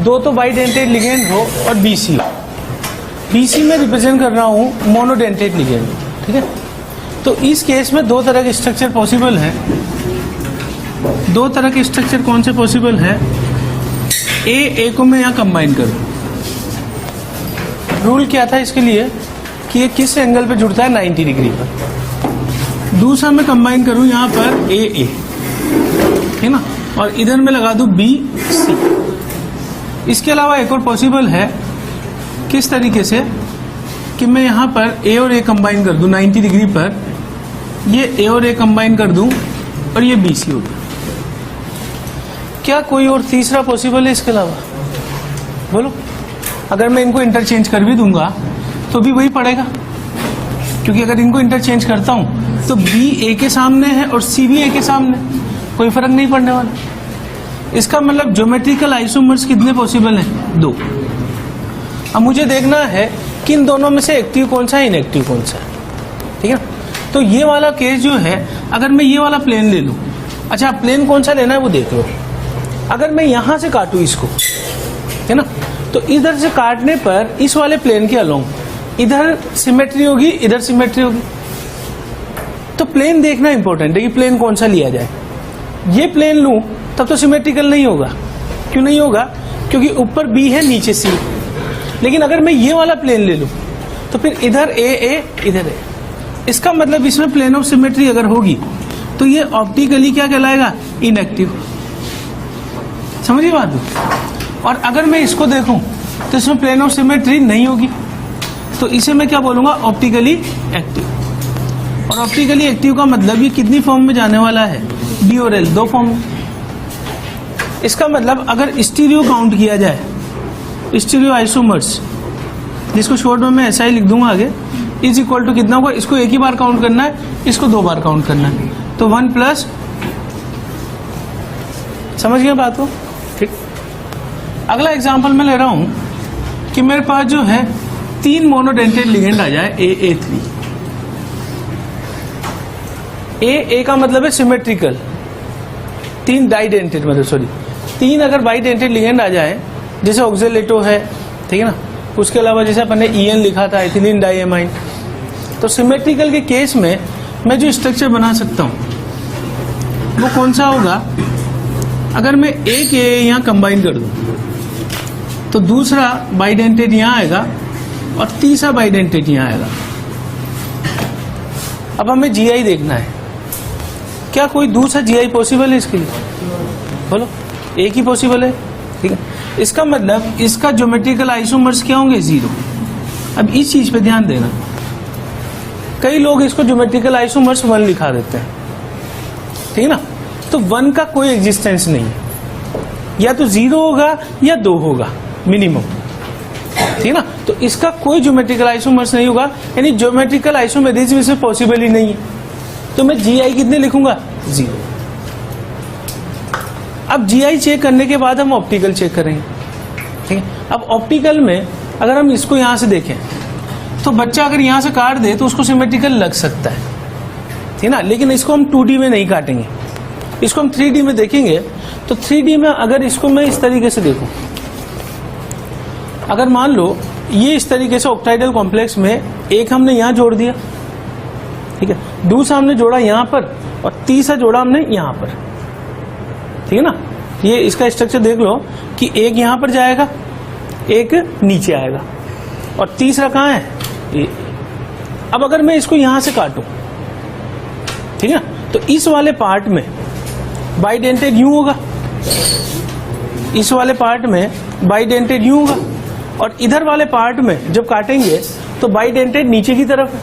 दो तो bidentate ligand हो और बीसी हो। बीसी में रिप्रेजेंट कर रहा हूं मोनोडेंटेड लिगेंड, ठीक है। तो इस केस में दो तरह के स्ट्रक्चर पॉसिबल है। दो तरह के स्ट्रक्चर कौन से पॉसिबल है? ए को मैं यहां कंबाइन करूं। रूल क्या था इसके लिए कि ये किस एंगल पे जुड़ता है? 90 डिग्री पर। दूसरा मैं कंबाइन करूं यहां पर ए, है ना, और इधर मैं लगा दूं बी सी। इसके अलावा एक और पॉसिबल है, किस तरीके से कि मैं यहां पर ए और ए कंबाइन कर दूं 90 डिग्री पर, ये ए और ए कंबाइन कर दूं और ये बी सी हो गया। क्या कोई और तीसरा पॉसिबल है इसके अलावा? बोलो। अगर मैं इनको इंटरचेंज कर भी दूंगा तो भी वही पड़ेगा, क्योंकि अगर इनको इंटरचेंज करता हूं तो बी ए के सामने है और सी भी ए के सामने, कोई फर्क नहीं पड़ने वाला। इसका मतलब ज्योमेट्रिकल आइसोमर्स कितने पॉसिबल हैं? 2। अब मुझे देखना है कि इन दोनों में से एक्टिव कौन सा है, इनएक्टिव कौन सा है, ठीक है। तो ये वाला केस जो है, अगर मैं ये वाला प्लेन ले लूं, अच्छा प्लेन कौन सा लेना है वो देख लो। अगर मैं यहां से काटूं इसको, है ना, तो इधर से काटने पर इस वाले प्लेन के अलोंग इधर सिमेट्री होगी, इधर सिमेट्री होगी। तो प्लेन देखना इंपॉर्टेंट है कि प्लेन कौन सा लिया जाए। ये प्लेन लूं तब तो सिमेट्रिकल नहीं होगा। क्यों नहीं होगा? क्योंकि ऊपर बी है, नीचे सी। लेकिन अगर मैं ये वाला प्लेन ले लूं तो फिर इधर ए, इधर ए। इसका मतलब इसमें प्लेन ऑफ सिमेट्री अगर होगी तो ये ऑप्टिकली क्या कहलाएगा? इनएक्टिव। समझिए बात। और अगर मैं इसको देखूं तो इसमें प्लेन ऑफ सिमेट्री नहीं होगी, तो इसे मैं क्या बोलूंगा? Optically active. और ऑप्टिकली एक्टिव का मतलब ये कितनी फॉर्म में जाने वाला है? डी और एल, 2 फॉर्म में। इसका मतलब अगर स्टीरियो काउंट किया जाए, स्टीरियो आइसोमर्स, जिसको शॉर्ट में मैं ऐसा ही लिख दूंगा आगे, इज इक्वल टू कितना होगा? इसको एक ही बार काउंट करना है, इसको 2 बार काउंट करना है, तो 1 प्लस। समझ गए बात को? ठीक। अगला एग्जांपल मैं ले रहा हूं कि मेरे पास जो है 3 मोनोडेंटेड लिगेंड आ जाए, A3। ए का मतलब है सिमेट्रिकल, 3 डाइडेंटेड, मतलब सॉरी 3 अगर बाइडेंटेड लिगेंड आ जाए, जैसे ऑक्जेलेटो है, ठीक है ना, उसके अलावा जैसे अपन ने EN लिखा था, एथिलीन डाइएमाइन। तो सिमेट्रिकल के केस में मैं जो स्ट्रक्चर बना सकता हूं वो कौन सा होगा? अगर मैं एक ए यहां कंबाइन कर दूं तो दूसरा बाइडेंटेड यहां आएगा और तीसरा बाइडेंटेड यहां आएगा। अब हमें GI देखना है, क्या कोई दूसरा GI पॉसिबल है इसके लिए? बोलो। एक ही पॉसिबल है, ठीक है। इसका मतलब इसका ज्योमेट्रिकल आइसोमर्स क्या होंगे? 0। अब इस चीज पे ध्यान देना, कई लोग इसको ज्योमेट्रिकल आइसोमर्स 1 लिखा देते हैं, ठीक है ना। तो 1 का कोई एग्जिस्टेंस नहीं है, या तो 0 होगा या 2 होगा मिनिमम, ठीक है ना। तो इसका कोई ज्योमेट्रिकल आइसोमर्स नहीं होगा, यानी ज्योमेट्रिकल आइसोमेरिज्म इसमें पॉसिबल ही नहीं है। तो मैं GI कितने लिखूंगा? 0। अब GI चेक करने के बाद हम ऑप्टिकल चेक करेंगे, ठीक है। अब ऑप्टिकल में अगर हम इसको यहां से देखें तो बच्चा अगर यहां से काट दे तो उसको सिमेट्रिकल लग सकता है, ठीक है ना। लेकिन इसको हम 2D में नहीं काटेंगे, इसको हम 3D में देखेंगे। तो 3D में अगर इसको मैं इस तरीके से देखूं, अगर मान लो ये इस तरीके से ऑक्टाइडल कॉम्प्लेक्स में एक हमने यहां जोड़ दिया, ठीक है, दूसरा हमने जोड़ा यहां पर और तीसरा जोड़ा हमने यहां पर, ठीक है ना। ये इसका स्ट्रक्चर देख लो कि एक यहां पर जाएगा, एक नीचे आएगा और तीसरा कहां है? ये। अब अगर मैं इसको यहां से काटूं, ठीक है, तो इस वाले पार्ट में बाइडेंटेड यूं होगा, इस वाले पार्ट में बाइडेंटेड यूं होगा, और इधर वाले पार्ट में जब काटेंगे तो बाइडेंटेड नीचे की तरफ है,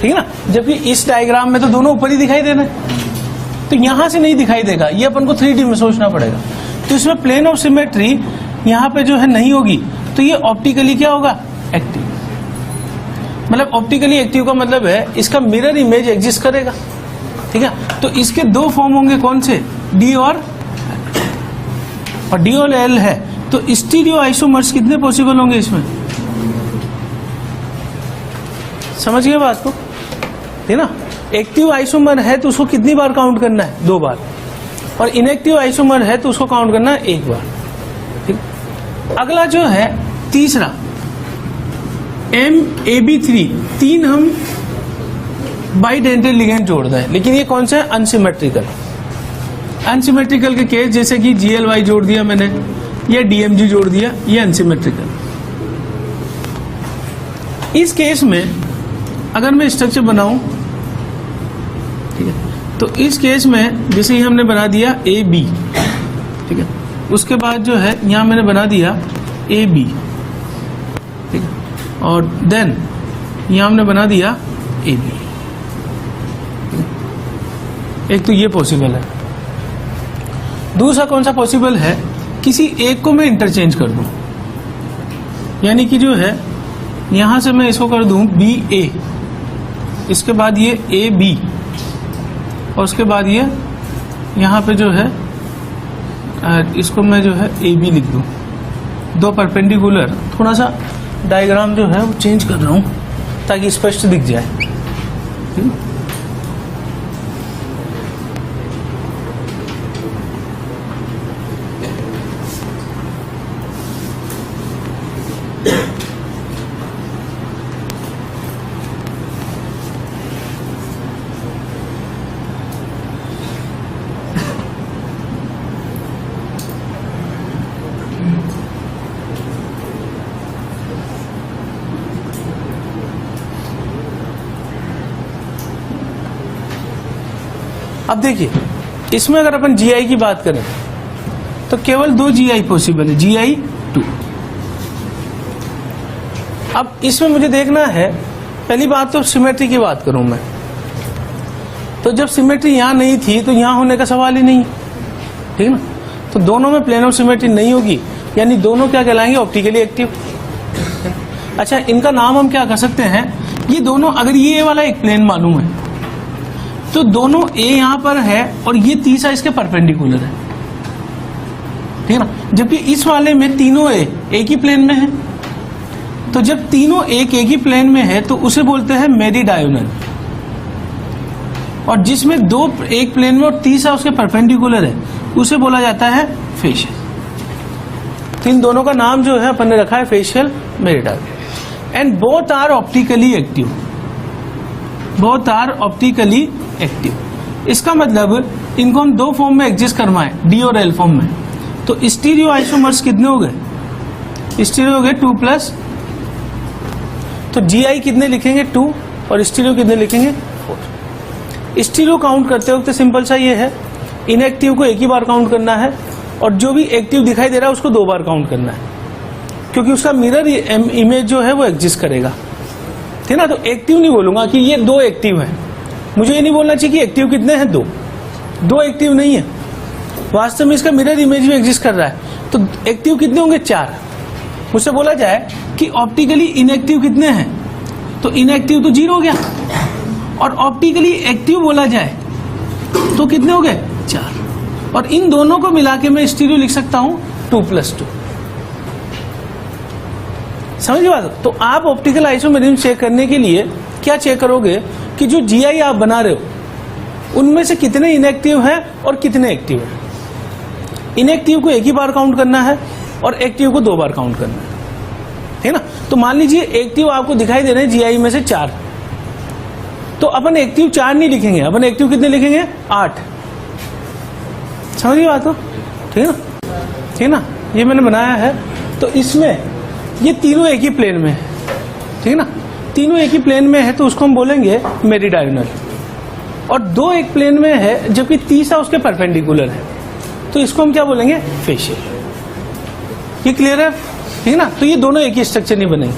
ठीक है ना। जबकि इस डायग्राम में तो दोनों ऊपर ही दिखाई दे रहे हैं, तो यहां से नहीं दिखाई देगा, ये अपन को 3D में सोचना पड़ेगा। तो इसमें प्लेन ऑफ सिमेट्री यहां पे जो है नहीं होगी, तो ये ऑप्टिकली क्या होगा? एक्टिव। मतलब ऑप्टिकली एक्टिव का मतलब है इसका मिरर इमेज एग्जिस्ट करेगा, ठीक है। तो इसके 2 फॉर्म होंगे, कौन से? D और D और L है। तो स्टीरियो आइसोमर्स कितने पॉसिबल होंगे इसमें? समझ गए बात को, ठीक है ना। एक्टिव आइसोमर है तो उसको कितनी बार काउंट करना है? 2 बार। और इनएक्टिव आइसोमर है तो उसको काउंट करना है 1 बार, ठीक। अगला जो है तीसरा MAB3, 3 हम बाइडेंटल लिगेंड जोड़ रहे हैं, लेकिन ये कौन सा है? अनसिमेट्रिकल। अनसिमेट्रिकल के केस जैसे कि GLY जोड़ दिया मैंने या DMG जोड़ दिया, ये अनसिमेट्रिकल। इस केस में अगर मैं स्ट्रक्चर बनाऊं, ठीक है, तो इस केस में जैसे ही हमने बना दिया AB, ठीक है, उसके बाद जो है यहां मैंने बना दिया AB, ठीक है, और देन यहां हमने बना दिया AB। एक तो ये पॉसिबल है। दूसरा कौन सा पॉसिबल है? किसी एक को मैं इंटरचेंज कर दूं, यानी कि जो है यहां से मैं इसको कर दूं BA, इसके बाद ये AB, और उसके बाद ये यहां पे जो है इसको मैं जो है AB लिख दूं। दो परपेंडिकुलर, थोड़ा सा डायग्राम जो है वो चेंज कर रहा हूं ताकि स्पष्ट दिख जाए। अब देखिए, इसमें अगर अपन GI की बात करें तो केवल 2 GI पॉसिबल है, GI2। अब इसमें मुझे देखना है, पहली बात तो सिमेट्री की बात करूं मैं, तो जब सिमेट्री यहां नहीं थी तो यहां होने का सवाल ही नहीं, ठीक है ना। तो दोनों में प्लेन ऑफ सिमेट्री नहीं होगी, यानी दोनों क्या कहलाएंगे? Optically active. अच्छा, इनका नाम हम क्या कर सकते हैं? ये दोनों, अगर ये वाला एक प्लेन मालूम है तो दोनों A यहां पर है और ये तीसरा इसके परपेंडिकुलर है, ठीक है ना। जबकि इस वाले में तीनों A एक ही प्लेन में है, तो जब तीनों एक ही प्लेन में है तो उसे बोलते हैं मेरीडायोनल। और जिसमें दो एक प्लेन में और तीसरा उसके परपेंडिकुलर है उसे बोला जाता है फेशियल। तो इन दोनों का नाम जो है अपन ने रखा है facial meridional. And both are optically active, both are optically active. इसका मतलब इनको हम दो फॉर्म में एग्जिस्ट करवाएं, D और L फॉर्म में, तो स्टीरियो आइसोमर्स कितने हो गए? स्टीरियो हो गए 2+, तो GI कितने लिखेंगे? 2, और स्टीरियो कितने लिखेंगे? 4। स्टीरियो काउंट करते वक्त सिंपल सा ये है, इनएक्टिव को एक ही बार काउंट करना है और जो भी एक्टिव दिखाई दे रहा है उसको 2 बार काउंट करना है, क्योंकि उसका मिरर इमेज जो है वो एग्जिस्ट करेगा, ठीक है ना। तो एक्टिव नहीं बोलूंगा कि ये 2 एक्टिव है, मुझे ये नहीं बोलना चाहिए कि एक्टिव कितने हैं? 2 एक्टिव नहीं है, वास्तव में इसका मिरर इमेज भी एग्जिस्ट कर रहा है, तो एक्टिव कितने होंगे? 4। मुझसे बोला जाए कि ऑप्टिकली इनएक्टिव कितने हैं, तो इनएक्टिव तो 0 हो गया, और ऑप्टिकली एक्टिव बोला जाए तो कितने हो गए? 4। और इन दोनों को मिला के मैं स्टीरियो लिख सकता हूं 2+2। समझ बात? तो आप ऑप्टिकल आइसोमेरिज्म चेक करने के लिए क्या चेक करोगे कि जो GI आप बना रहे हो उनमें से कितने इनएक्टिव हैं और कितने एक्टिव हैं। इनएक्टिव को एक ही बार काउंट करना है और एक्टिव को 2 बार काउंट करना है, ठीक है ना। तो मान लीजिए एक्टिव आपको दिखाई दे रहे हैं GI में से 4, तो अपन एक्टिव 4 नहीं लिखेंगे, अपन एक्टिव कितने लिखेंगे? 8। समझिए बात हो, ठीक है ना, ठीक है ना। ये मैंने बनाया है, तो इसमें ये तीनों एक ही प्लेन में है, ठीक है ना। तीनों एक ही प्लेन में है तो उसको हम बोलेंगे मेरीडायोनल, और 2 एक प्लेन में है जबकि तीसरा उसके परपेंडिकुलर है, तो इसको हम क्या बोलेंगे? फेशियल। ये क्लियर है, ठीक है ना। तो ये दोनों एक ही स्ट्रक्चर नहीं बनेंगे,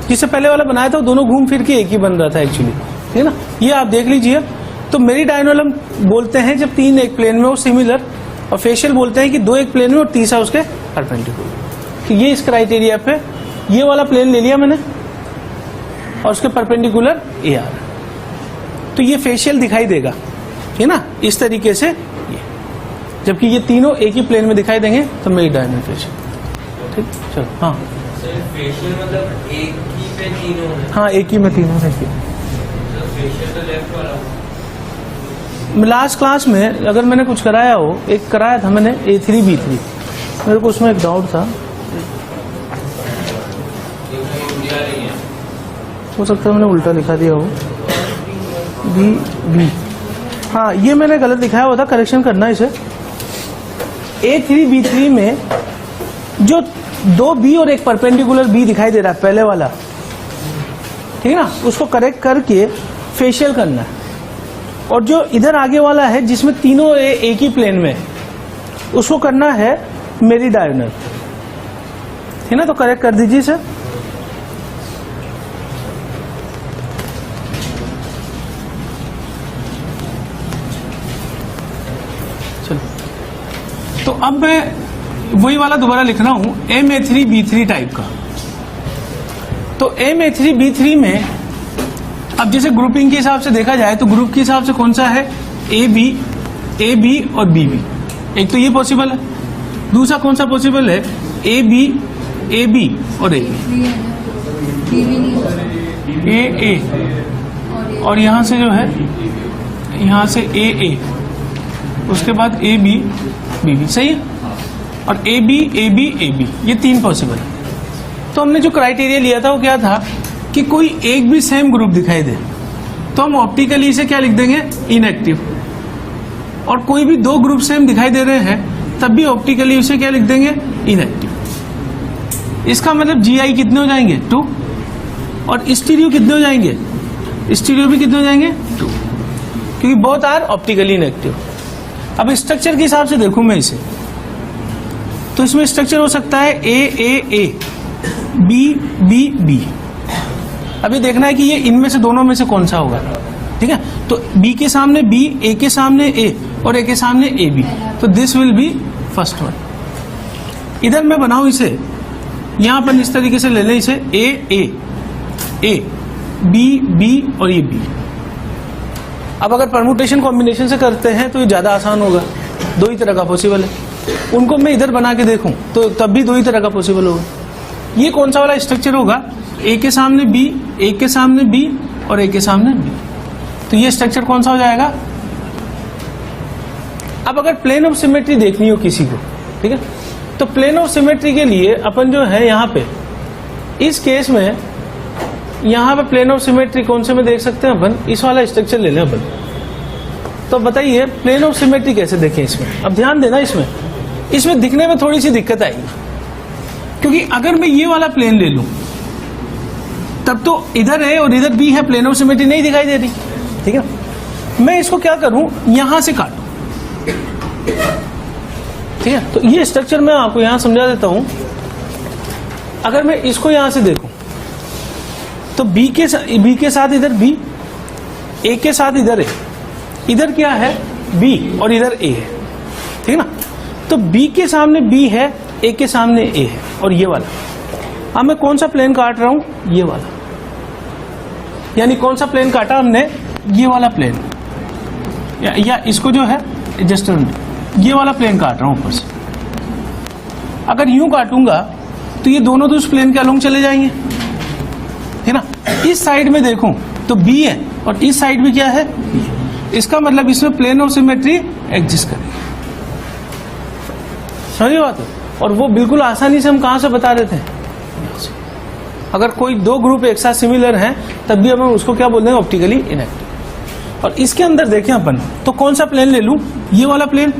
जिससे पहले वाला बनाया था वो दोनों घूम फिर के एक ही बन रहा था एक्चुअली, ठीक है ना। ये आप देख लीजिए। तो मेरीडायोनल हम बोलते हैं जब 3 एक प्लेन में हो सिमिलर, और फेशियल बोलते हैं कि 2 एक प्लेन में और तीसरा उसके परपेंडिकुलर। तो ये इस क्राइटेरिया पे ये वाला प्लेन ले लिया मैंने और उसके परपेंडिकुलर AR, तो ये फेशियल दिखाई देगा, ठीक है ना, इस तरीके से ये। जबकि ये तीनों एक ही प्लेन में दिखाई देंगे तो मेरीडायोनल फेशियल, ठीक। चलो, हाँ फेशियल मतलब एक ही पे तीनों है? हाँ, एक ही में तीनों है। फेशियल तो लेफ्ट वाला। लास्ट क्लास में अगर मैंने कुछ कराया हो, एक कराया था मैंने A3 B3, मेरे को उसमें एक डाउट था, हो सकता है मैंने उल्टा लिखा दिया हो, बी बी, हाँ ये मैंने गलत लिखाया हुआ था, करेक्शन करना इसे। A3B3 में जो दो बी और एक परपेंडिकुलर बी दिखाई दे रहा है पहले वाला, ठीक है ना, उसको करेक्ट करके फेशियल करना है। और जो इधर आगे वाला है जिसमें तीनों एक ही प्लेन में, उसको करना है मेरी डायगोनल, है ना। तो करेक्ट कर दीजिए सर। चलो, तो अब मैं वही वाला दोबारा लिख रहा हूं, MA3B3 टाइप का। तो MA3B3 में अब जैसे ग्रुपिंग के हिसाब से देखा जाए तो ग्रुप के हिसाब से कौन सा है, ए बी और बी बी, एक तो ये पॉसिबल है। दूसरा कौन सा पॉसिबल है, ए बी और ए और यहां से जो है, यहां से ए उसके बाद ए बी सही है, और ए बी ये तीन पॉसिबल है। तो हमने जो क्राइटेरिया लिया था वो क्या था कि कोई एक भी सेम ग्रुप दिखाई दे तो हम ऑप्टिकली इसे क्या लिख देंगे, इनएक्टिव। और कोई भी दो ग्रुप सेम दिखाई दे रहे हैं तब भी ऑप्टिकली उसे क्या लिख देंगे, इनएक्टिव। इसका मतलब GI कितने हो जाएंगे, 2, और स्टीरियो कितने हो जाएंगे, स्टीरियो भी कितने हो जाएंगे, 2, क्योंकि बोथ आर ऑप्टिकली इनएक्टिव। अब स्ट्रक्चर के हिसाब से देखूं मैं इसे, तो इसमें स्ट्रक्चर हो सकता है ए बी। अभी देखना है कि ये इनमें से दोनों में से कौन सा होगा, ठीक है। तो बी के सामने बी, ए के सामने ए और ए के सामने ए बी, तो this will be first one. इधर मैं बनाऊं इसे, यहां पर इस तरीके से ले लें इसे, ए बी और ये बी। अब अगर परमुटेशन कॉम्बिनेशन से करते हैं तो ये ज्यादा आसान होगा, दो ही तरह का पॉसिबल है। उनको मैं इधर बना के देखूं तो तब भी दो ही तरह का पॉसिबल होगा। ये कौन सा वाला स्ट्रक्चर होगा, ए के सामने बी, ए के सामने बी और ए के सामने बी, तो ये स्ट्रक्चर कौन सा हो जाएगा। अब अगर प्लेन ऑफ सिमेट्री देखनी हो किसी को, ठीक है, तो प्लेन ऑफ सिमेट्री के लिए अपन जो है यहाँ पे, इस केस में यहाँ पे प्लेन ऑफ सिमेट्री कौन से में देख सकते हैं अपन, इस वाला स्ट्रक्चर ले लें अपन। तो बताइए प्लेन ऑफ सिमेट्री कैसे देखें इसमें। अब ध्यान देना, इसमें दिखने में थोड़ी सी दिक्कत आएगी, क्योंकि अगर मैं ये वाला प्लेन ले लूं तब तो इधर है और इधर बी है, प्लेन ऑफ सिमेट्री नहीं दिखाई दे रही, ठीक है। मैं इसको क्या करूं, यहां से काटूं, ठीक है। तो ये स्ट्रक्चर मैं आपको यहां समझा देता हूं। अगर मैं इसको यहां से देखूं तो बी के साथ इधर बी, ए के साथ इधर ए, इधर क्या है बी और इधर ए है, ठीक है ना। तो बी के सामने बी है, ए के सामने ए है, और ये वाला। अब मैं कौन सा प्लेन काट रहा हूं, ये वाला। यानी कौन सा प्लेन काटा हमने, ये वाला प्लेन, या इसको जो है एडजस्टर में ये वाला प्लेन काट रहा हूं ऊपर से। अगर यूं काटूंगा तो ये दोनों तो उस प्लेन के अलोंग चले जाएंगे, है ना। इस साइड में देखूं तो बी है और इस साइड में क्या है, इसका मतलब इसमें प्लेन ऑफ सिमेट्री एग्जिस्ट करेगी। समझ बात है। और वो बिल्कुल आसानी से हम कहां से बता देते हैं, अगर कोई दो ग्रुप एक साथ सिमिलर हैं तब भी हम उसको क्या बोलते हैं, ऑप्टिकली इनएक्टिव। और इसके अंदर देखें अपन तो कौन सा प्लेन ले लूं, ये वाला प्लेन,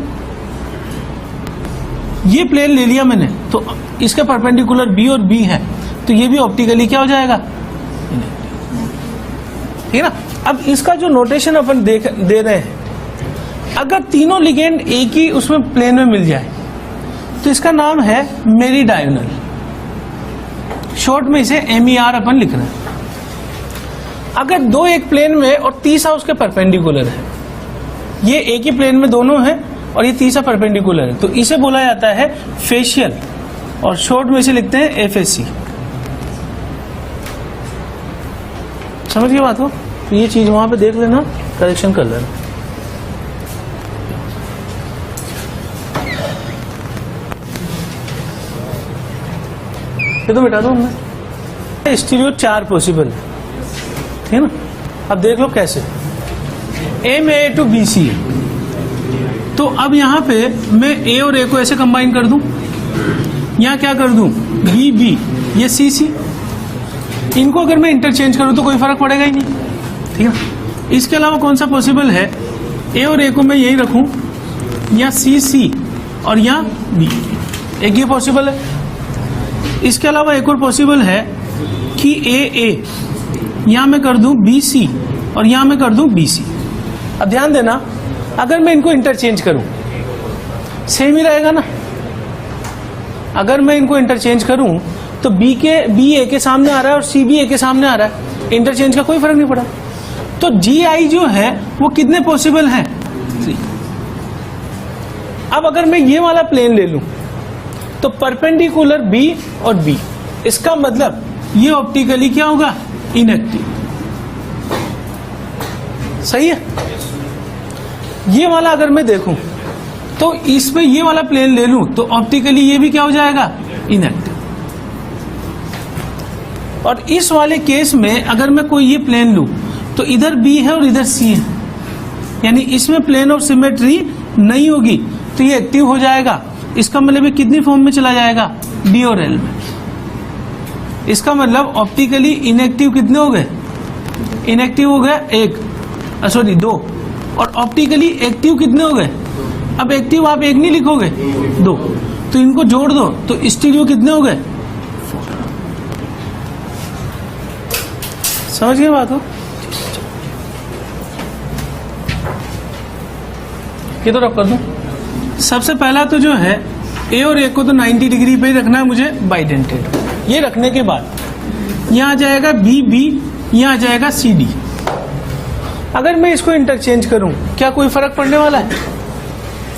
ये प्लेन ले लिया मैंने, तो इसके परपेंडिकुलर बी और बी है, तो ये भी ऑप्टिकली क्या हो जाएगा, ठीक है ना। अब इसका जो नोटेशन अपन दे रहे हैं, अगर तीनों लिगेंड एक ही उसमें प्लेन में मिल जाए तो इसका नाम है मेरी डायगोनल। शॉर्ट में इसे MER अपन लिख रहे हैं। अगर दो एक प्लेन में और तीसरा उसके परपेंडिकुलर है, ये एक ही प्लेन में दोनों हैं और ये तीसरा परपेंडिकुलर है, तो इसे बोला जाता है फेशियल, और शॉर्ट में इसे लिखते हैं FAC। समझ गए बात हो। तो ये चीज वहां पे देख लेना, करेक्शन कर लेना। ये तो मिटा दो हमने। स्टीरियो 4 पॉसिबल है, ठीक है ना। अब देख लो कैसे, MA to BC है, तो अब यहाँ पे मैं A और A को ऐसे कंबाइन कर दूं, यहाँ क्या कर दूं, BB, ये CC, इनको अगर मैं इंटरचेंज करूं तो कोई फर्क पड़ेगा ही नहीं, ठीक है। इसके अलावा कौन सा पॉसिबल है, ए और ए को मैं यही रखूं, या सी सी और या बी, एक ये पॉसिबल है। इसके अलावा एक और पॉसिबल है कि ए यहां मैं कर दूं बी सी और यहां मैं कर दूं बी सी। अब ध्यान देना, अगर मैं इनको इंटरचेंज करूं सेम ही रहेगा ना। अगर मैं इनको इंटरचेंज करूं तो बी ए के सामने आ रहा है और सी बी ए के सामने आ रहा है, इंटरचेंज का कोई फर्क नहीं पड़ा। तो जी आई जो है वो कितने पॉसिबल हैं, 3। अब अगर मैं ये वाला प्लेन ले लूं तो परपेंडिकुलर बी और बी, इसका मतलब ये ऑप्टिकली क्या होगा, इनएक्टिव। सही है। ये वाला अगर मैं देखूं तो इसमें ये वाला प्लेन ले लूं तो ऑप्टिकली ये भी क्या हो जाएगा, इनएक्टिव। और इस वाले केस में अगर मैं कोई ये प्लेन लूं तो इधर बी है और इधर सी है, यानी इसमें प्लेन ऑफ सिमेट्री नहीं होगी, तो ये एक्टिव हो जाएगा। इसका मतलब ये कितनी फॉर्म में चला जाएगा, डी और एल में। इसका मतलब ऑप्टिकली इनएक्टिव कितने हो गए, इनएक्टिव हो गया 2, और ऑप्टिकली एक्टिव कितने हो गए, अब एक्टिव आप 1 नहीं लिखोगे, 2, तो इनको जोड़ दो तो स्टीरियो कितने हो गए, 4। समझ गए बात हो। ये तो रख कर दूं। सबसे पहला तो जो है ए और ए को तो 90 डिग्री पे ही रखना है मुझे, बाइडेंटेड। ये रखने के बाद यहां आ जाएगा बी बी, यहां आ जाएगा सी डी। अगर मैं इसको इंटरचेंज करूं क्या कोई फर्क पड़ने वाला है,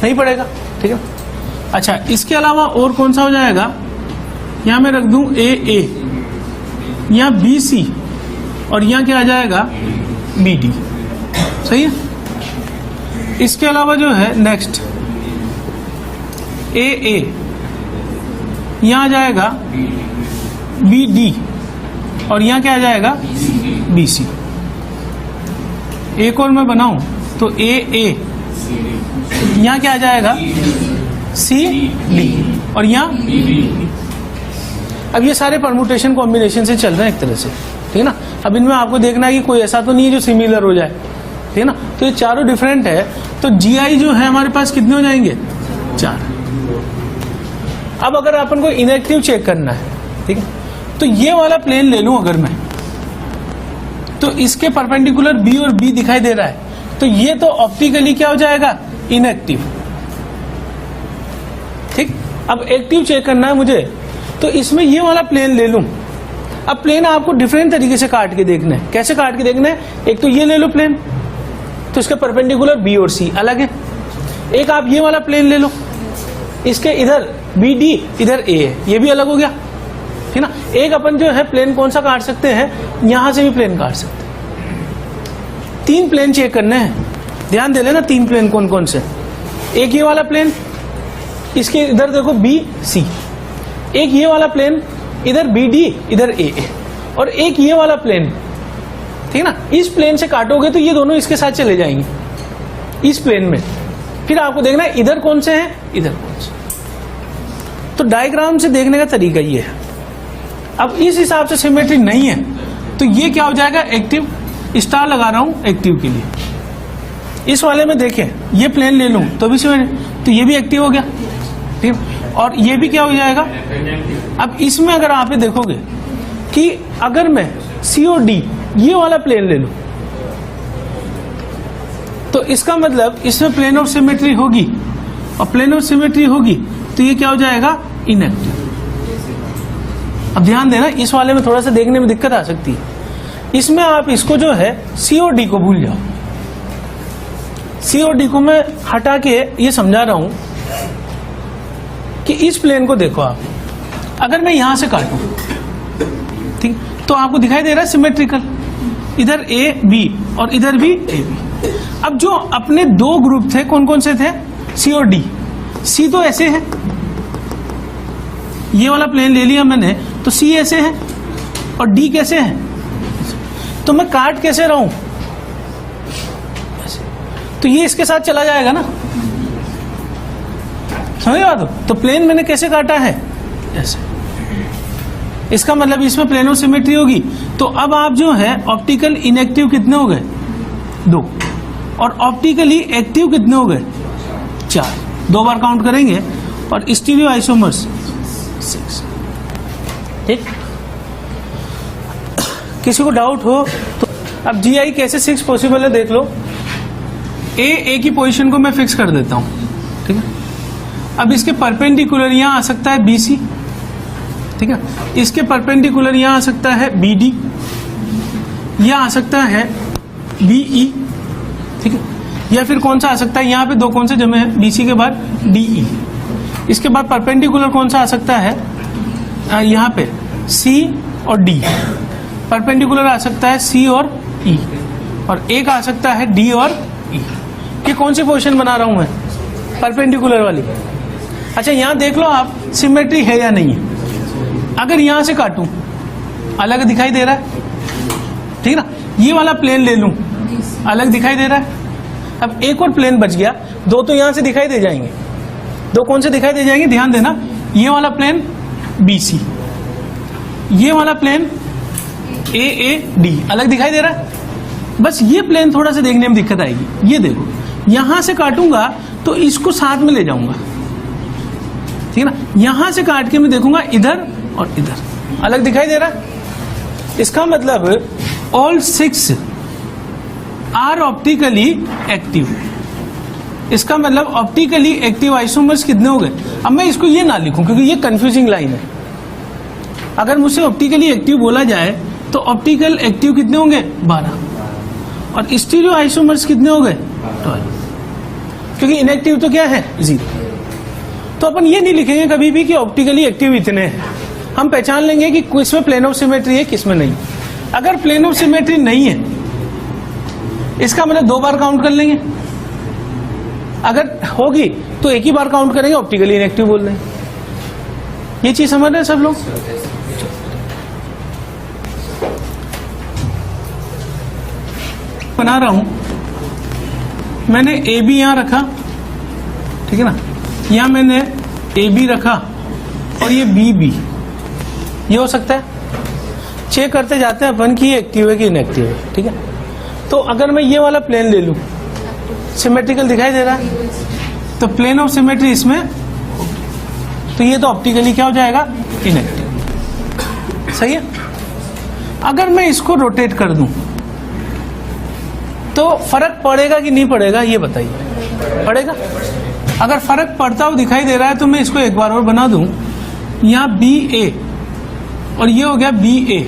नहीं पड़ेगा, ठीक है। अच्छा, इसके अलावा और कौन सा हो जाएगा, यहां मैं रख दूं ए, यहां बी सी और यहां क्या आ जाएगा, बी डी। सही है। इसके अलावा जो है नेक्स्ट ए यहां आ जाएगा बी डी और यहां क्या आ जाएगा, बी सी। एक और मैं बनाऊं तो ए यहां क्या आ जाएगा, सी डी और यहां। अब ये सारे परमुटेशन कॉम्बिनेशन से चल रहे हैं एक तरह से, ठीक है ना। अब इनमें आपको देखना है कि कोई ऐसा तो नहीं है जो सिमिलर हो जाए, ठीक है ना। तो ये चारों डिफरेंट है, तो जी आई जो है हमारे पास कितने हो जाएंगे, 4। अब अगर अपन को इनएक्टिव चेक करना है, ठीक है, तो ये वाला प्लेन ले लूं अगर मैं, तो इसके परपेंडिकुलर बी और बी दिखाई दे रहा है, तो ये तो ऑप्टिकली क्या हो जाएगा, इनएक्टिव। ठीक। अब एक्टिव चेक करना है मुझे, तो इसमें ये वाला प्लेन ले लूं। अब प्लेन आपको डिफरेंट तरीके से काट के देखना है। कैसे काट के देखना है, एक तो ये ले लो प्लेन, तो इसके परपेंडिकुलर बी और सी अलग है। एक आप ये वाला प्लेन ले लो, इसके इधर बी डी इधर ए है, ये भी अलग हो गया, ठीक ना। एक अपन जो है प्लेन कौन सा काट सकते हैं, यहां से भी प्लेन काट सकते हैं। 3 प्लेन चेक करने हैं, ध्यान दे लेना 3 प्लेन कौन कौन से। एक ये वाला प्लेन, इसके इधर देखो बी सी, एक ये वाला प्लेन इधर बी डी इधर ए, और एक ये वाला प्लेन, ठीक ना। इस प्लेन से काटोगे तो ये दोनों इसके साथ चले जाएंगे इस प्लेन में। फिर आपको देखना है इधर कौन से हैं, इधर कौन से। तो डायग्राम से देखने का तरीका ये है। अब इस हिसाब से सिमेट्री नहीं है तो ये क्या हो जाएगा, एक्टिव। स्टार लगा रहा हूं एक्टिव के लिए। इस वाले में देखें, ये प्लेन ले लूं तो भी सिमेट्री, तो ये भी एक्टिव हो गया, ठीक। और ये भी क्या हो जाएगा। अब इसमें अगर आप देखोगे कि अगर मैं सी और डी ये वाला प्लेन ले लूं, तो इसका मतलब इसमें प्लेन ऑफ सिमेट्री होगी, और प्लेन ऑफ सिमेट्री होगी तो ये क्या हो जाएगा, इनएक्टिव। अब ध्यान देना, इस वाले में थोड़ा सा देखने में दिक्कत आ सकती है। इसमें आप इसको जो है सी और डी को भूल जाओ। सी और डी को मैं हटा के ये समझा रहा हूं कि इस प्लेन को देखो आप, अगर मैं यहां से काटूं, ठीक, तो आपको दिखाई दे रहा है सिमेट्रिकल, इधर ए बी और इधर भी ए बी। अब जो अपने 2 ग्रुप थे कौन कौन से थे, सी और डी। सी तो ऐसे है, ये वाला प्लेन ले लिया मैंने, तो सी ऐसे है और डी कैसे है, तो मैं काट कैसे रहा हूं, तो ये इसके साथ चला जाएगा ना, समझ बात हो। तो प्लेन मैंने कैसे काटा है, ऐसे। इसका मतलब इसमें प्लेन ऑफ सिमेट्री होगी। तो अब आप जो है ऑप्टिकल इनएक्टिव कितने हो गए? 2, और ऑप्टिकली एक्टिव कितने हो गए? 4, 2 बार काउंट करेंगे, और स्टीरियो आइसोमर्स 6। ठीक, किसी को डाउट हो तो अब जी आई कैसे 6 पॉसिबल है देख लो। ए की पोजीशन को मैं फिक्स कर देता हूं, ठीक है। अब इसके परपेंडिकुलर यहां आ सकता है BC, ठीक है। इसके परपेंडिकुलर यहां आ सकता है BD, यहां आ सकता है BE, ठीक है। या फिर कौन सा आ सकता है, यहां पे 2 कौन से जमे हैं, BC के बाद DE। इसके बाद परपेंडिकुलर कौन सा आ सकता है, यहां पे C और D। परपेंडिकुलर आ सकता है C और E, और एक आ सकता है D और E। ये कौन सी पोजीशन बना रहा हूं मैं? परपेंडिकुलर वाली। अच्छा, यहां देख लो आप सिमेट्री है या नहीं है। अगर यहां से काटूं, अलग दिखाई दे रहा है, ठीक ना। ये वाला प्लेन ले लूं, अलग दिखाई दे रहा है। अब एक और प्लेन बच गया, 2 तो यहां से दिखाई दे जाएंगे। 2 कौन से दिखाई दे जाएंगे, ध्यान देना। ये वाला प्लेन BC, ये वाला प्लेन AAD, अलग दिखाई दे रहा है। बस ये प्लेन थोड़ा सा देखने में दिक्कत आएगी। ये देखो, यहां से काटूंगा तो इसको साथ में ले जाऊंगा, ठीक है ना। यहां से काट के मैं देखूंगा इधर और इधर, अलग दिखाई दे रहा है। इसका मतलब ऑल 6 आर ऑप्टिकली एक्टिव। इसका मतलब ऑप्टिकली एक्टिव आइसोमर्स कितने हो गए? अब मैं इसको ये ना लिखूं क्योंकि ये कंफ्यूजिंग लाइन है। अगर मुझसे ऑप्टिकली एक्टिव बोला जाए तो ऑप्टिकल एक्टिव कितने होंगे? 12, और स्टीरियो आइसोमर्स कितने हो गए? 12, क्योंकि इनएक्टिव तो क्या है? 0। तो अपन ये नहीं लिखेंगे कभी भी कि ऑप्टिकली एक्टिव इतने हैं। हम पहचान लेंगे कि किसमें प्लेन ऑफ सिमेट्री है, किसमें नहीं। अगर प्लेन ऑफ सिमेट्री नहीं है, इसका मतलब 2 बार काउंट कर लेंगे। अगर होगी तो एक ही बार काउंट करेंगे, ऑप्टिकली इनएक्टिव बोल देंगे। ये चीज समझ रहे हैं सब लोग? बना रहा हूं, मैंने AB यहां रखा, ठीक है ना। यहां मैंने AB रखा और ये BB, ये हो सकता है। चेक करते जाते हैं अपन कि ये एक्टिव है कि इनएक्टिव है, ठीक है। तो अगर मैं ये वाला प्लेन ले लूं, सिमेट्रिकल दिखाई दे रहा है, तो प्लेन ऑफ सिमेट्री इसमें, तो ये तो ऑप्टिकली क्या हो जाएगा? इनएक्टिव। सही है। अगर मैं इसको रोटेट कर दूं तो फर्क पड़ेगा कि नहीं पड़ेगा, ये बताइए। पड़ेगा। अगर फर्क पड़ता हुआ दिखाई दे रहा है तो मैं इसको एक बार और बना दूं। यहां BA और ये हो गया BA,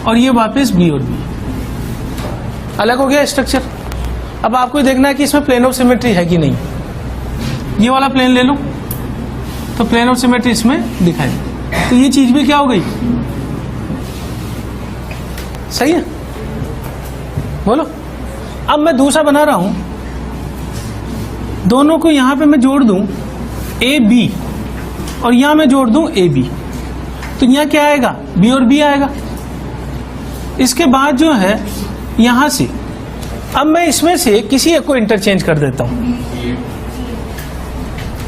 और ये वापस B और B, अलग हो गया स्ट्रक्चर। अब आपको देखना है कि इसमें प्लेन ऑफ सिमेट्री है कि नहीं। ये वाला प्लेन ले लो तो प्लेन ऑफ सिमेट्री इसमें दिखाई दे, तो ये चीज भी क्या हो गई? सही है। बोलो। अब मैं दूसरा बना रहा हूं, दोनों को यहां पे मैं जोड़ दूं AB, और यहां मैं जोड़ दूं AB, तो यहां क्या आएगा? B और B आएगा। इसके बाद जो है यहां से, अब मैं इसमें से किसी एक को इंटरचेंज कर देता हूं,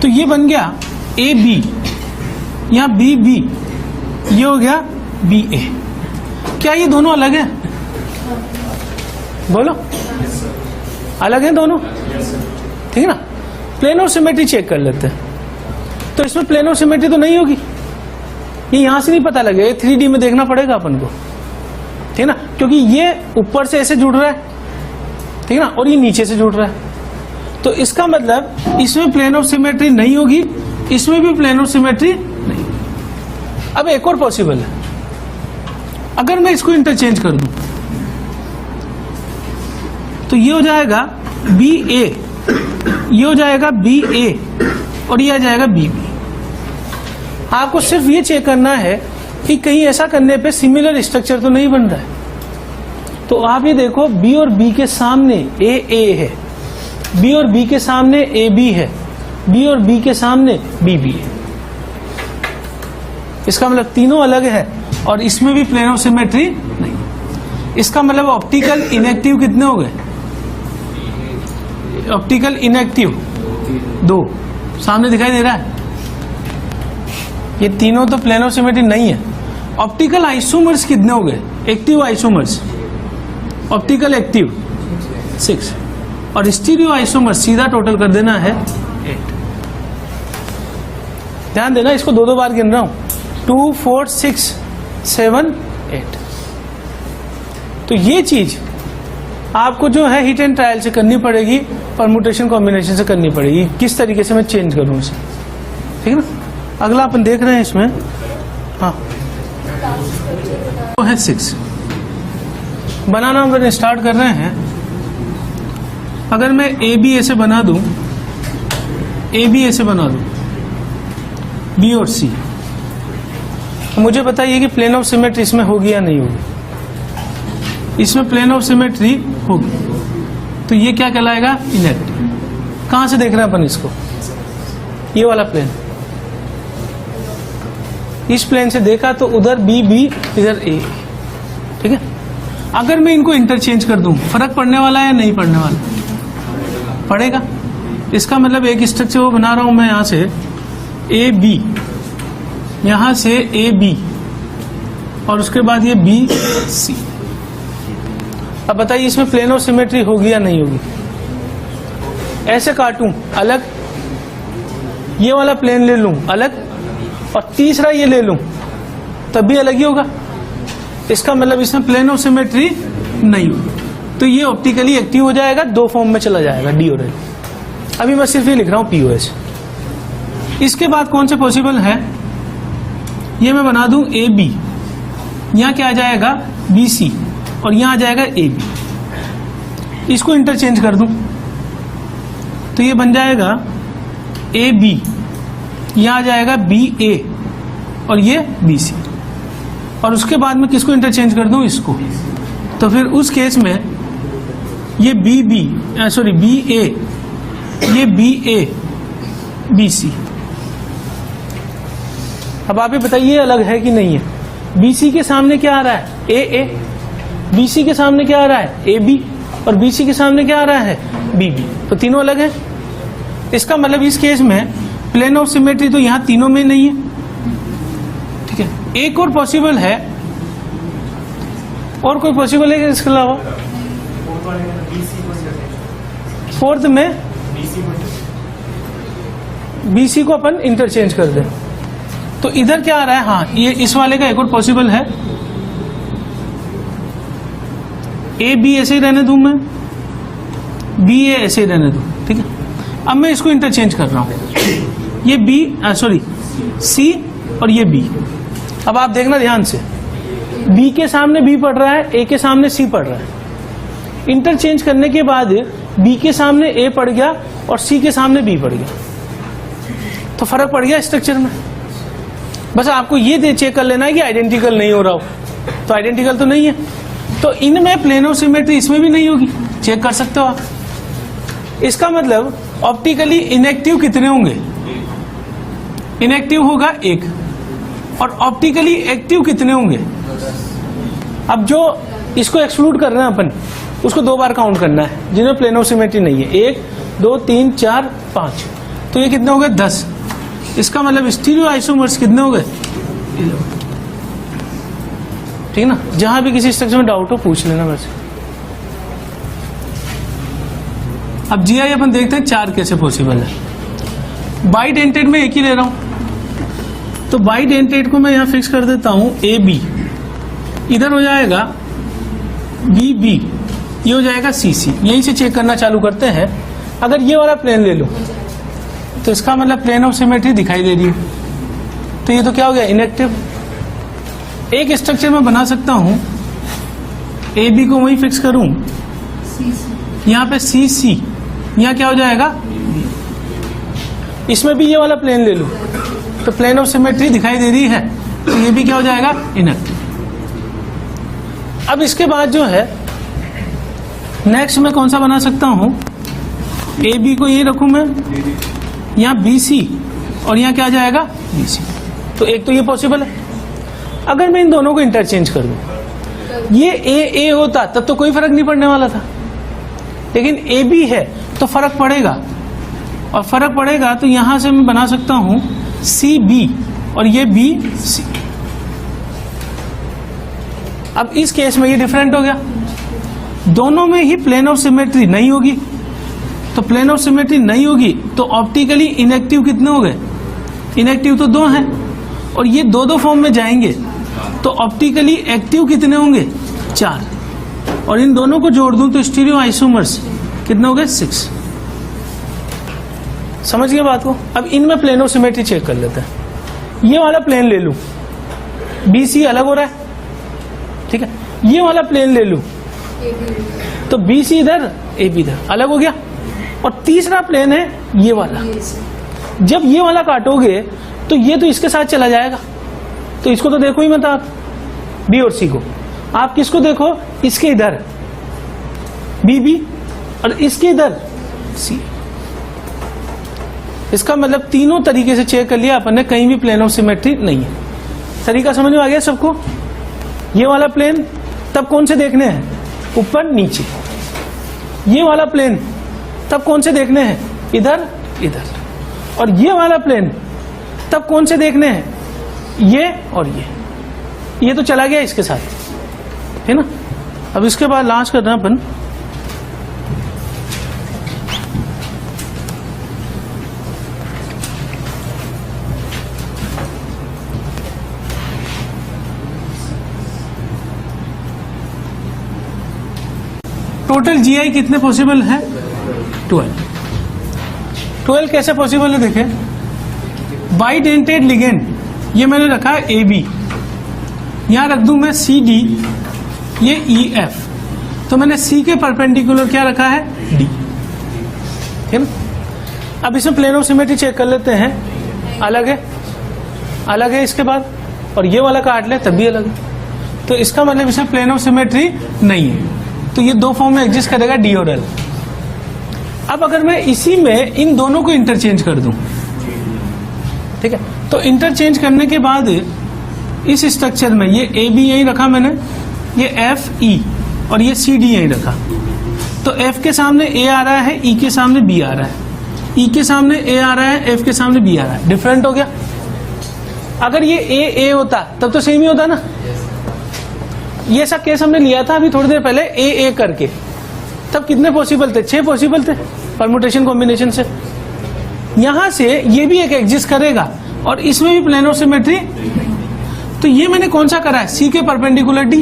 तो ये बन गया AB, यहां BB, ये हो गया BA। क्या ये दोनों अलग हैं? बोलो। अलग हैं दोनों, ठीक है ना। प्लेन ऑफ सिमेट्री चेक कर लेते हैं, तो इसमें प्लेन ऑफ सिमेट्री तो नहीं होगी। ये यहां से नहीं पता लगेगा, 3D में देखना पड़ेगा अपन को, ठीक है ना, क्योंकि ये ऊपर से ऐसे जुड़ रहा है, ठीक है ना, और ये नीचे से जुड़ रहा है। तो इसका मतलब इसमें प्लेन ऑफ सिमेट्री नहीं होगी, इसमें भी प्लेन ऑफ सिमेट्री नहीं। अब एक और पॉसिबल है, अगर मैं इसको इंटरचेंज कर दूं तो ये हो जाएगा BA, ये हो जाएगा BA, और ये आ जाएगा BB। आपको सिर्फ ये चेक करना है कि कहीं ऐसा करने पे सिमिलर स्ट्रक्चर तो नहीं बन रहा है। तो आप ये देखो, B और B के सामने AA है, B और B के सामने AB है, B और B के सामने BB है। इसका मतलब तीनों अलग है, और इसमें भी प्लेन ऑफ सिमेट्री नहीं। इसका मतलब ऑप्टिकल इनएक्टिव कितने हो गए? ऑप्टिकल इनएक्टिव 2 सामने दिखाई दे रहा है। ये तीनों तो प्लेन ऑफ सिमेट्री नहीं है, ऑप्टिकल आइसोमर्स कितने हो गए? एक्टिव आइसोमर्स, ऑप्टिकल एक्टिव 6 और स्टीरियो आइसोमर्स सीधा टोटल कर देना है 8। ध्यान देना, इसको दो बार गिन रहा हूं, 2 4 6 7 8। तो ये चीज आपको जो है हिट एंड ट्रायल से करनी पड़ेगी, परमुटेशन कॉम्बिनेशन से करनी पड़ेगी, किस तरीके से मैं चेंज करूं उसे, ठीक है ना। अगला अपन देख रहे हैं इसमें, हाँ वो है 6 बनाना हम स्टार्ट कर रहे हैं। अगर मैं ए बी ऐसे बना दूं, ए बी ऐसे बना दूं, बी और सी, तो मुझे बताइए कि प्लेन ऑफ सिमेट्री इसमें होगी या नहीं होगी? इसमें प्लेन ऑफ सिमेट्री होगी, तो ये क्या कहलाएगा? इनएक्टिव। कहां से देख रहे हैं अपन इसको? ये वाला प्लेन, इस प्लेन से देखा तो उधर बी बी, इधर ए, ठीक है। अगर मैं इनको इंटरचेंज कर दूं, फर्क पड़ने वाला है या नहीं पड़ने वाला? पड़ेगा। इसका मतलब एक स्ट्रक्चर वो बना रहा हूं मैं यहां से ए बी, यहां से ए बी और उसके बाद ये बी सी। अब बताइए इसमें प्लेन ऑफ सिमेट्री होगी या नहीं होगी? ऐसे काटूं अलग, ये वाला प्लेन ले लूं अलग और तीसरा ये ले लूं तब भी अलग ही होगा। इसका मतलब इसमें प्लेन ऑफ सिमेट्री नहीं होगी, तो ये ऑप्टिकली एक्टिव हो जाएगा, दो फॉर्म में चला जाएगा, डी और एल। अभी मैं सिर्फ ये लिख रहा हूं पीओएस। इसके बाद कौन से पॉसिबल है? ये मैं बना दूं ए बी, यहां क्या आ जाएगा? बी सी और यहां आ जाएगा ए बी। इसको इंटरचेंज कर दूं तो ये बन जाएगा ए बी, यहां आ जाएगा बी ए और ये बी सी। और उसके बाद में किसको इंटरचेंज कर दूं? इसको। तो फिर उस केस में ये बी बी, सॉरी बी ए, ये बी ए बी सी। अब आप ही बताइए अलग है कि नहीं है? बी सी के सामने क्या आ रहा है? ए ए। बी सी के सामने क्या आ रहा है? A B. और बी सी के सामने क्या आ रहा है? B B. तो तीनों अलग है। इसका मतलब इस केस में प्लेन ऑफ सिमेट्री तो यहां तीनों में नहीं है, ठीक है। एक और पॉसिबल है, और कोई पॉसिबल है इसके अलावा? फोर्थ में बीसी को अपन इंटरचेंज कर दें तो इधर क्या आ रहा है? हाँ, ये इस वाले का एक और पॉसिबल है, ए बी ऐसे ही रहने दूं मैं, बी ए ऐसे ही रहने दूं, ठीक है। अब मैं इसको इंटरचेंज कर रहा हूं, ये बी, सॉरी सी और ये बी। अब आप देखना ध्यान से, बी के सामने बी पड़ रहा है, ए के सामने सी पड़ रहा है। इंटरचेंज करने के बाद बी के सामने ए पड़ गया और सी के सामने बी पड़ गया, तो फर्क पड़ गया स्ट्रक्चर में। बस आपको ये चेक कर लेना है कि आइडेंटिकल नहीं हो रहा हो, तो आइडेंटिकल तो नहीं है, तो इनमें प्लेन ऑफ सिमेट्री इसमें भी नहीं होगी, चेक कर सकते हो आप। इसका मतलब ऑप्टिकली इनएक्टिव कितने होंगे? इनएक्टिव होगा 1, और ऑप्टिकली एक्टिव कितने होंगे? अब जो इसको एक्सक्लूड कर रहे हैं अपन, उसको 2 बार काउंट करना है जिनमें प्लेन ऑफ सिमेट्री नहीं है। 1 2 3 4 5, तो ये कितने हो गए? 10। इसका मतलब स्टीरियो आइसोमर्स कितने हो गए? 11। ठीक है ना। जहां भी किसी स्ट्रक्चर में डाउट हो पूछ लेना वैसे। अब जीआई अपन देखते हैं 4 कैसे पॉसिबल है। बाइडेंटेड में एक ही ले रहा हूं, तो बाइडेंटेड को मैं यहां फिक्स कर देता हूं ए बी, इधर हो जाएगा बी बी, ये हो जाएगा सी सी। यहीं से चेक करना चालू करते हैं। अगर ये वाला प्लेन ले लो तो इसका मतलब प्लेन ऑफ सिमेट्री दिखाई दे रही है, तो ये तो क्या हो गया? इनएक्टिव। एक स्ट्रक्चर में बना सकता हूं, ए बी को वहीं फिक्स करूं, यहां पे सी सी, यहां क्या हो जाएगा? इसमें भी ये वाला प्लेन ले लूं तो प्लेन ऑफ सिमेट्री दिखाई दे रही है, तो ये भी क्या हो जाएगा? इनएक्टिव। अब इसके बाद जो है नेक्स्ट मैं कौन सा बना सकता हूं? ए बी को यही रखूं मैं, यहां बी सी और यहां क्या आ जाएगा? B C. तो एक तो ये पॉसिबल है। अगर मैं इन दोनों को इंटरचेंज कर दूं, ये ए होता तब तो कोई फर्क नहीं पड़ने वाला था, लेकिन ए बी है तो फर्क पड़ेगा, और फर्क पड़ेगा तो यहां से मैं बना सकता हूं सी बी और ये बी सी। अब इस केस में ये डिफरेंट हो गया, दोनों में ही प्लेन ऑफ सिमेट्री नहीं होगी, तो प्लेन ऑफ सिमेट्री नहीं होगी तो ऑप्टिकली इनएक्टिव कितने हो गए, इनएक्टिव तो 2 हैं, और ये दो फॉर्म में जाएंगे तो ऑप्टिकली एक्टिव कितने होंगे 4, और इन दोनों को जोड़ दूं तो स्टीरियो आइसोमर्स कितने हो गए 6। समझ गए बात को। अब इनमें प्लेन ऑफ सिमेट्री चेक कर लेते हैं। ये वाला प्लेन ले लूं, BC अलग हो रहा है, ठीक है, ये वाला प्लेन ले लूं तो BC इधर AB इधर अलग हो गया, और तीसरा प्लेन है ये वाला, जब ये वाला काटोगे तो ये तो इसके साथ चला जाएगा, तो इसको तो देखो ही मत आप B और C को, आप किसको देखो, इसके इधर BB और इसके इधर C। इसका मतलब तीनों तरीके से चेक कर लिया अपन ने, कहीं भी प्लेन ऑफ सिमेट्री नहीं है। तरीका समझ में आ गया सबको। ये वाला प्लेन तब कौन से देखने हैं, ऊपर नीचे, ये वाला प्लेन तब कौन से देखने हैं, इधर इधर, और ये वाला प्लेन तब कौन से देखने हैं, ये और ये तो चला गया इसके साथ, है ना। अब इसके बाद लास्ट करना अपन टोटल GI कितने पॉसिबल है, 12 कैसे पॉसिबल है देखें। बाइडेंटेड लिगेंड ये मैंने रखा है AB, यहां रख दूं मैं CD, ये EF, तो मैंने C के परपेंडिकुलर क्या रखा है D, है ना। अब इसमें प्लेन ऑफ सिमेट्री चेक कर लेते हैं, अलग है इसके बाद, और ये वाला काट ले तब भी अलग है, तो इसका मतलब इसमें प्लेन ऑफ सिमेट्री नहीं है, तो ये 2 फॉर्म में एग्जिस्ट करेगा D और L। अब अगर मैं इसी में इन दोनों को इंटरचेंज कर दूं, ठीक है, तो इंटरचेंज करने के बाद इस स्ट्रक्चर में ये AB यहीं रखा मैंने, ये FE और ये CD यहीं रखा, तो F के सामने A आ रहा है, E के सामने B आ रहा है, E के सामने A आ रहा है, F के सामने B आ रहा है, डिफरेंट हो गया। अगर ये A होता तब तो सेम ही होता ना। ये सब केस हमने लिया था अभी थोड़ी देर पहले A करके, तब कितने पॉसिबल थे, 6 पॉसिबल थे परमुटेशन कॉम्बिनेशन से। यहां से ये भी एक एग्जिस्ट करेगा और इसमें भी प्लेन ऑफ सिमेट्री, तो ये मैंने कौन सा करा है, C के परपेंडिकुलर D।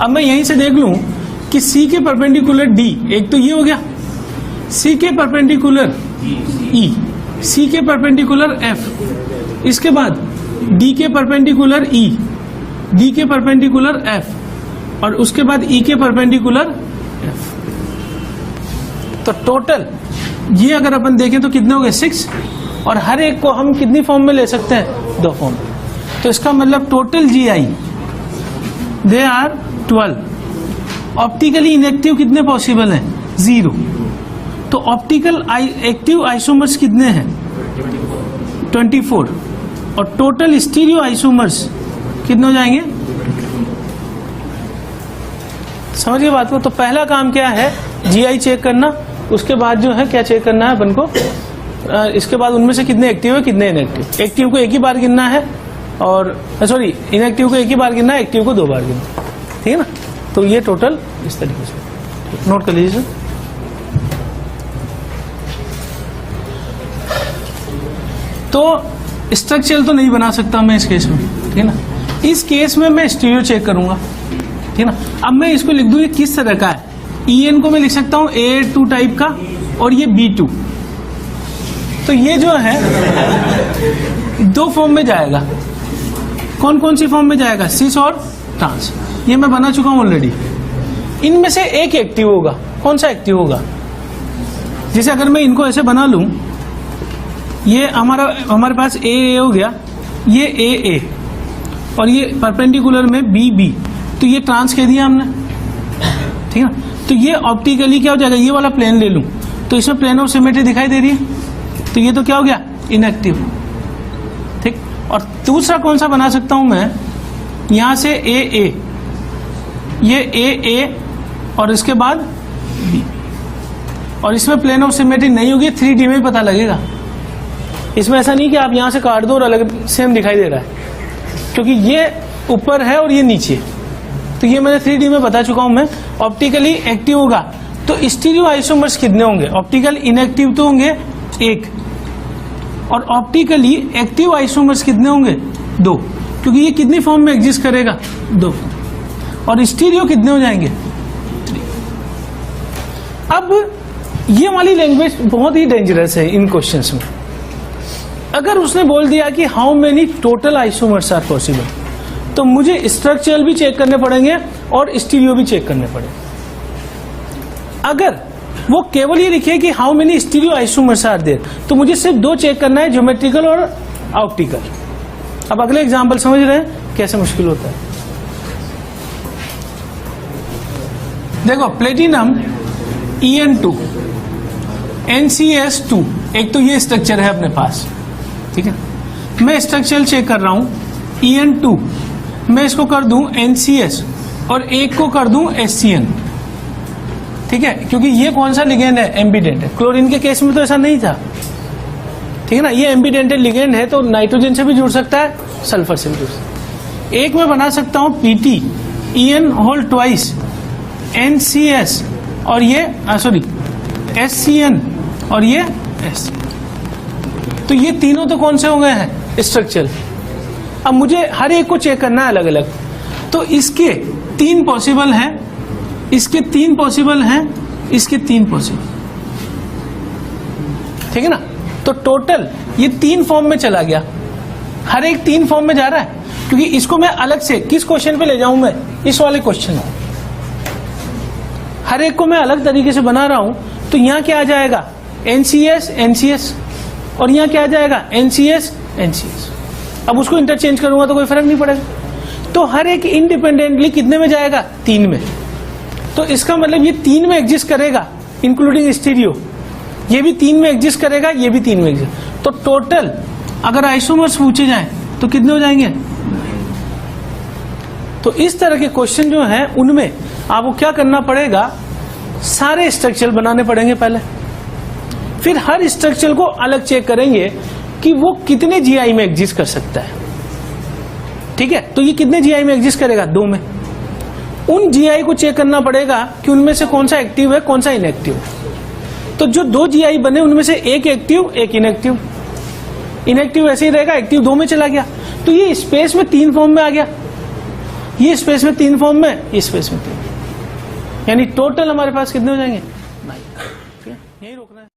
अब मैं यहीं से देख लूं कि C के परपेंडिकुलर D, एक तो ये हो गया, C के परपेंडिकुलर E, C के परपेंडिकुलर F, इसके बाद D के परपेंडिकुलर E, D के परपेंडिकुलर F, और उसके बाद E के परपेंडिकुलर F। तो टोटल ये अगर अपन देखें तो कितने हो गए 6, और हर एक को हम कितनी फॉर्म में ले सकते हैं, 2 फॉर्म। तो इसका मतलब total GI they are 12। Optically inactive कितने पॉसिबल हैं, 0। तो ऑप्टिकल एक्टिव आइसोमर्स कितने हैं, 24, और टोटल स्टीरियो आइसोमर्स कितने हो जाएंगे। समझिए बात को। तो पहला काम क्या है, GI चेक करना, उसके बाद जो है क्या चेक करना है अपन को, इसके बाद उनमें से कितने एक्टिव है कितने इनएक्टिव। एक्टिव को एक ही बार गिनना है, और सॉरी इनएक्टिव को एक ही बार गिनना है, एक्टिव को 2 बार गिनना, ठीक है ना। तो ये टोटल इस तरीके से नोट कर लीजिए। तो स्ट्रक्चर तो नहीं बना सकता मैं इस केस में, ठीक है ना। इस केस में मैं स्टीरियो चेक करूंगा, ठीक है ना। अब मैं इसको लिख दूं ये किस तरह का है, EN को मैं लिख सकता हूं A2 टाइप का, और ये B2। तो ये जो है 2 फॉर्म में जाएगा। कौन कौन सी फॉर्म में जाएगा, सिस और ट्रांस। ये मैं बना चुका हूं ऑलरेडी। इनमें से एक एक्टिव होगा, कौन सा एक्टिव होगा, जैसे अगर मैं इनको ऐसे बना लूं, ये हमारे पास A हो गया, ये A और ये परपेंडिकुलर में B, तो ये ट्रांस कह दिया हमने, ठीक है। तो ये ऑप्टिकली क्या हो जाएगा, ये वाला प्लेन ले लूं तो इसमें प्लेन ऑफ सिमेट्री दिखाई दे रही है, तो ये तो क्या हो गया, इनएक्टिव, ठीक। और दूसरा कौन सा बना सकता हूं मैं, यहां से A, ये A और इसके बाद B, और इसमें प्लेन ऑफ सिमेट्री नहीं होगी, 3D में पता लगेगा। इसमें ऐसा नहीं कि आप यहां से काट दो और अलग सेम दिखाई दे रहा है, क्योंकि ये ऊपर है और ये नीचे, तो ये मैंने 3D में बता चुका हूं मैं। ऑप्टिकली एक्टिव होगा तो स्टीरियो आइसोमर्स कितने होंगे? ऑप्टिकल इनएक्टिव तो होंगे 1 और ऑप्टिकली एक्टिव आइसोमर्स कितने होंगे? 2, क्योंकि ये कितनी फॉर्म में एग्जिस्ट करेगा? 2। और स्टीरियो कितने हो जाएंगे? 3। अब ये वाली लैंग्वेज बहुत ही डेंजरस है इन क्वेश्चंस में। अगर उसने बोल दिया कि how many total isomers are possible, तो मुझे स्ट्रक्चरल भी चेक करने पड़ेंगे और स्टीरियो भी चेक करने पड़ेंगे। अगर वो केवल ये लिखे कि how many stereo isomers are there, तो मुझे सिर्फ 2 चेक करना है, ज्योमेट्रिकल और ऑप्टिकल। अब अगले एग्जांपल समझ रहे हैं कैसे मुश्किल होता है? देखो, प्लेटिनम En2 NCS2, एक तो ये स्ट्रक्चर है अपने पास, ठीक है। मैं स्ट्रक्चर चेक कर रहा हूं En2, मैं इसको कर दूं NCS और एक को कर दूं SCN, ठीक है, क्योंकि ये कौन सा लिगेंड है? एम्बिडेंट है। क्लोरीन के केस में तो ऐसा नहीं था, ठीक है ना। ये एम्बिडेंटेड लिगेंड है तो नाइट्रोजन से भी जुड़ सकता है, सल्फर से भी जुड़ सकता है। एक मैं बना सकता हूं PT En होल ट्वाइस NCS और ये SCN और ये S, तो ये तीनों तो कौन से हो गए हैं? स्ट्रक्चरल। अब मुझे हर एक को चेक करना है अलग अलग, तो इसके 3 पॉसिबल हैं, इसके 3 पॉसिबल हैं, इसके 3 पॉसिबल, ठीक है ना। तो टोटल ये 3 फॉर्म में चला गया, हर एक 3 फॉर्म में जा रहा है, क्योंकि इसको मैं अलग से किस क्वेश्चन पे ले जाऊं? मैं इस वाले क्वेश्चन में हर एक को मैं अलग तरीके से बना रहा हूं, तो यहां क्या आ जाएगा? NCS NCS और यहां क्या आ जाएगा? NCS NCS। अब उसको इंटरचेंज करूंगा तो कोई फर्क नहीं पड़ेगा। तो हर एक इंडिपेंडेंटली कितने में जाएगा? 3 में। तो इसका मतलब ये 3 में एग्जिस्ट करेगा, इंक्लूडिंग स्टीरियो। ये भी 3 में एग्जिस्ट करेगा, ये भी 3 में एग्जिस्ट। तो टोटल अगर आइसोमर्स पूछे जाएं तो कितने हो जाएंगे? तो इस तरह के क्वेश्चन जो हैं उनमें आपको क्या करना पड़ेगा? सारे स्ट्रक्चर बनाने पड़ेंगे पहले, फिर हर स्ट्रक्चर को अलग चेक करेंगे कि वो कितने GI में एग्जिस्ट कर सकता है, ठीक है। तो ये कितने GI में एग्जिस्ट करेगा? 2 में। उन GI को चेक करना पड़ेगा कि उनमें से कौन सा एक्टिव है, कौन सा इनएक्टिव है। तो जो 2 GI बने उनमें से एक एक्टिव, एक इनएक्टिव। इनएक्टिव ऐसे ही रहेगा, एक्टिव 2 में चला गया, तो ये स्पेस में 3 फॉर्म में आ गया, ये स्पेस में 3 फॉर्म में, ये स्पेस में 3, यानी टोटल हमारे पास कितने हो जाएंगे? 9। ठीक है, यही रोकना है।